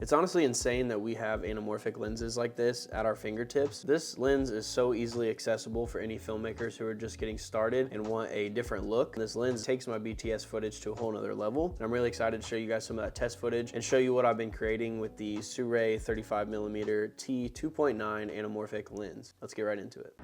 It's honestly insane that we have anamorphic lenses like this at our fingertips. This lens is so easily accessible for any filmmakers who are just getting started and want a different look. This lens takes my BTS footage to a whole nother level. And I'm really excited to show you guys some of that test footage and show you what I've been creating with the Sirui 35mm t 2.9 anamorphic lens. Let's get right into it.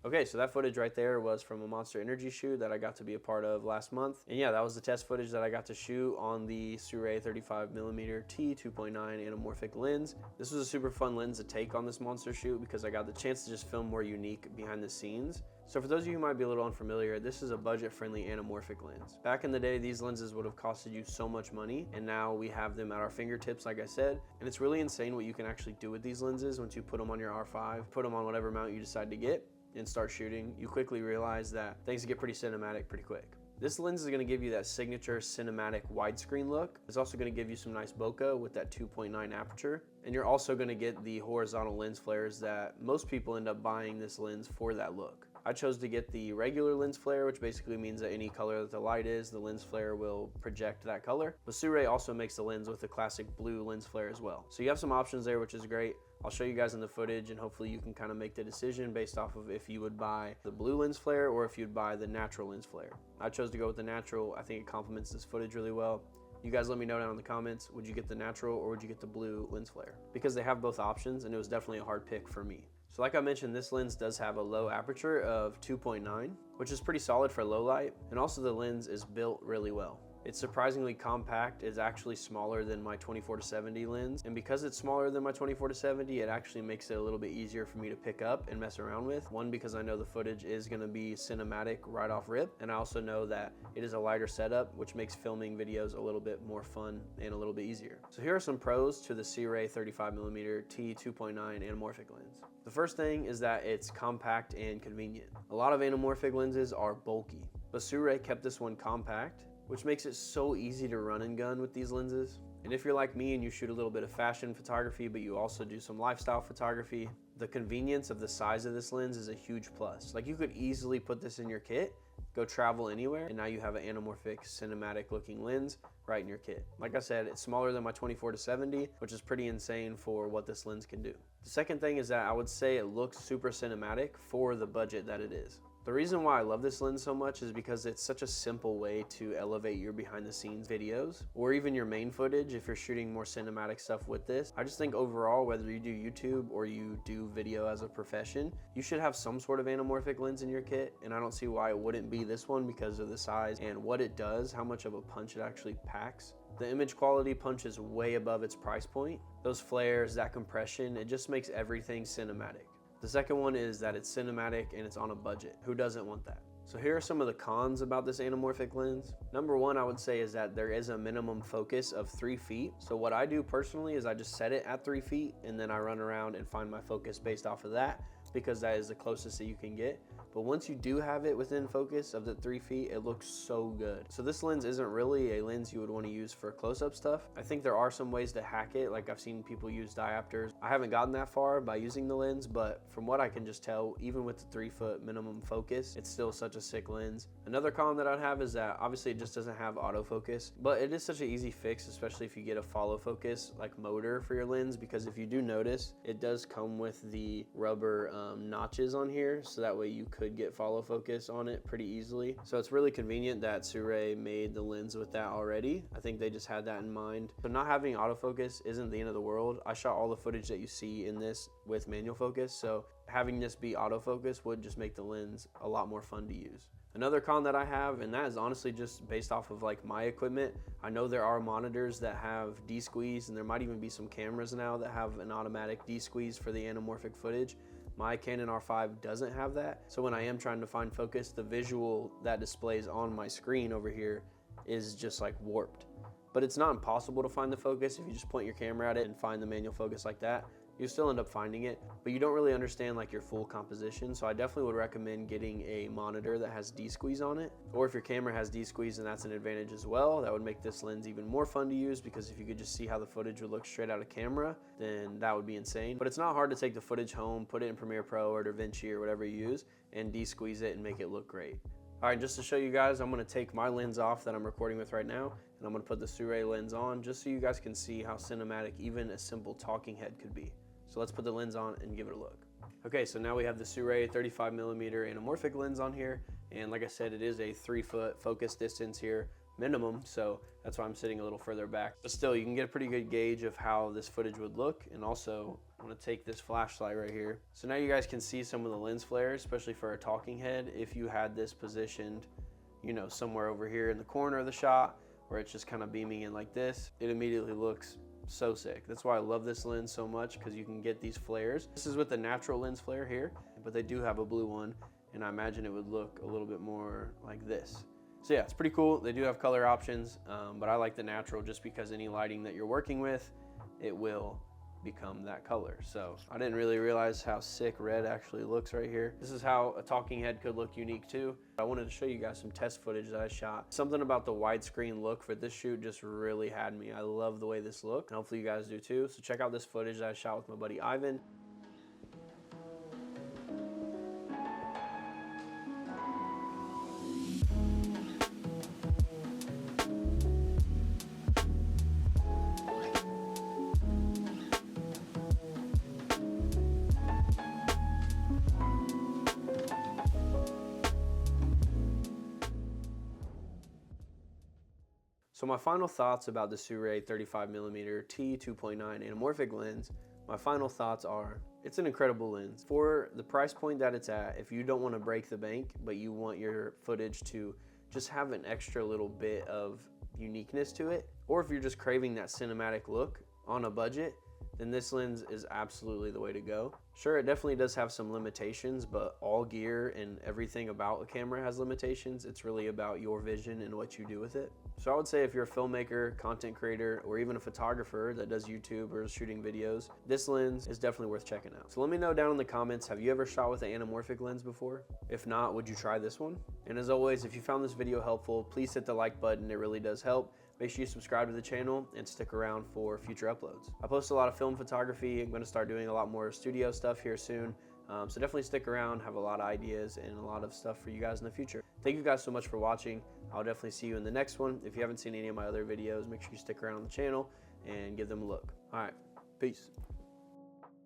Okay, so that footage right there was from a Monster Energy shoot that I got to be a part of last month. And yeah, that was the test footage that I got to shoot on the Sirui 35mm t 2.9 anamorphic lens. This was a super fun lens to take on this monster shoot because I got the chance to just film more unique behind the scenes. So for those of you who might be a little unfamiliar, this is a budget-friendly anamorphic lens. Back in the day, these lenses would have costed you so much money, and now we have them at our fingertips, like I said. And it's really insane what you can actually do with these lenses once you put them on your R5, put them on whatever mount you decide to get, and start shooting. You quickly realize that things get pretty cinematic pretty quick. This lens is gonna give you that signature cinematic widescreen look. It's also gonna give you some nice bokeh with that 2.9 aperture. And you're also gonna get the horizontal lens flares that most people end up buying this lens for that look. I chose to get the regular lens flare, which basically means that any color that the light is, the lens flare will project that color. But Sirui also makes the lens with the classic blue lens flare as well. So you have some options there, which is great. I'll show you guys in the footage and hopefully you can kind of make the decision based off of if you would buy the blue lens flare or if you'd buy the natural lens flare. I chose to go with the natural. I think it complements this footage really well. You guys let me know down in the comments, would you get the natural or would you get the blue lens flare? Because they have both options and it was definitely a hard pick for me. So like I mentioned, this lens does have a low aperture of 2.9, which is pretty solid for low light. And also the lens is built really well. It's surprisingly compact. It's actually smaller than my 24-70 lens. And because it's smaller than my 24-70, it actually makes it a little bit easier for me to pick up and mess around with. One, because I know the footage is gonna be cinematic right off rip. And I also know that it is a lighter setup, which makes filming videos a little bit more fun and a little bit easier. So here are some pros to the Sirui 35mm t 2.9 anamorphic lens. The first thing is that it's compact and convenient. A lot of anamorphic lenses are bulky, but Sirui kept this one compact, which makes it so easy to run and gun with these lenses. And if you're like me and you shoot a little bit of fashion photography, but you also do some lifestyle photography, the convenience of the size of this lens is a huge plus. Like you could easily put this in your kit, go travel anywhere, and now you have an anamorphic cinematic looking lens right in your kit. Like I said, it's smaller than my 24-70, which is pretty insane for what this lens can do. The second thing is that I would say it looks super cinematic for the budget that it is. The reason why I love this lens so much is because it's such a simple way to elevate your behind the scenes videos or even your main footage if you're shooting more cinematic stuff with this. I just think overall, whether you do YouTube or you do video as a profession, you should have some sort of anamorphic lens in your kit, and I don't see why it wouldn't be this one because of the size and what it does, how much of a punch it actually packs. The image quality punches way above its price point. Those flares, that compression, it just makes everything cinematic. The second one is that it's cinematic and it's on a budget. Who doesn't want that? So here are some of the cons about this anamorphic lens. Number one, I would say, is that there is a minimum focus of 3 feet. So what I do personally is I just set it at 3 feet and then I run around and find my focus based off of that because that is the closest that you can get. But once you do have it within focus of the 3 feet, it looks so good. So this lens isn't really a lens you would want to use for close-up stuff. I think there are some ways to hack it. Like I've seen people use diopters. I haven't gotten that far by using the lens, but from what I can just tell, even with the 3 foot minimum focus, it's still such a sick lens. Another con that I'd have is that obviously it just doesn't have autofocus, but it is such an easy fix, especially if you get a follow focus like motor for your lens, because if you do notice, it does come with the rubber notches on here, so that way you could get follow focus on it pretty easily. So it's really convenient that Sirui made the lens with that already. I think they just had that in mind. So not having autofocus isn't the end of the world. I shot all the footage that you see in this with manual focus, so having this be autofocus would just make the lens a lot more fun to use. Another con that I have, and that is honestly just based off of like my equipment, I know there are monitors that have D-squeeze, and there might even be some cameras now that have an automatic D-squeeze for the anamorphic footage. My Canon R5 doesn't have that. So when I am trying to find focus, the visual that displays on my screen over here is just like warped. But it's not impossible to find the focus if you just point your camera at it and find the manual focus like that. You still end up finding it, but you don't really understand like your full composition. So I definitely would recommend getting a monitor that has D-squeeze on it. Or if your camera has D-squeeze, then that's an advantage as well. That would make this lens even more fun to use, because if you could just see how the footage would look straight out of camera, then that would be insane. But it's not hard to take the footage home, put it in Premiere Pro or DaVinci or whatever you use, and D-squeeze it and make it look great. All right, just to show you guys, I'm gonna take my lens off that I'm recording with right now, and I'm gonna put the Sirui lens on just so you guys can see how cinematic even a simple talking head could be. So let's put the lens on and give it a look. Okay, so now we have the Sirui 35mm anamorphic lens on here. And like I said, it is a 3-foot focus distance here, minimum. So that's why I'm sitting a little further back. But still, you can get a pretty good gauge of how this footage would look. And also, I'm gonna take this flashlight right here. So now you guys can see some of the lens flares, especially for a talking head. If you had this positioned, you know, somewhere over here in the corner of the shot, where it's just kind of beaming in like this, it immediately looks so sick. That's why I love this lens so much, because you can get these flares. This is with the natural lens flare here, but they do have a blue one, and I imagine it would look a little bit more like this. So yeah, it's pretty cool. They do have color options, but I like the natural just because any lighting that you're working with, it will become that color. So I didn't really realize how sick red actually looks right here. This is how a talking head could look unique too. I wanted to show you guys some test footage that I shot. Something about the widescreen look for this shoot just really had me. I love the way this looked, and hopefully you guys do too. So check out this footage that I shot with my buddy Ivan. So my final thoughts about the Sirui 35mm T 2.9 anamorphic lens, my final thoughts are, it's an incredible lens. For the price point that it's at, if you don't want to break the bank, but you want your footage to just have an extra little bit of uniqueness to it, or if you're just craving that cinematic look on a budget, then this lens is absolutely the way to go. Sure, it definitely does have some limitations, but all gear and everything about a camera has limitations. It's really about your vision and what you do with it. So I would say if you're a filmmaker, content creator, or even a photographer that does YouTube or is shooting videos, this lens is definitely worth checking out. So let me know down in the comments, have you ever shot with an anamorphic lens before? If not, would you try this one? And as always, if you found this video helpful, please hit the like button. It really does help. Make sure you subscribe to the channel and stick around for future uploads. I post a lot of film photography. I'm gonna start doing a lot more studio stuff here soon. So definitely stick around, have a lot of ideas and a lot of stuff for you guys in the future. Thank you guys so much for watching. I'll definitely see you in the next one. If you haven't seen any of my other videos, make sure you stick around on the channel and give them a look. All right, peace.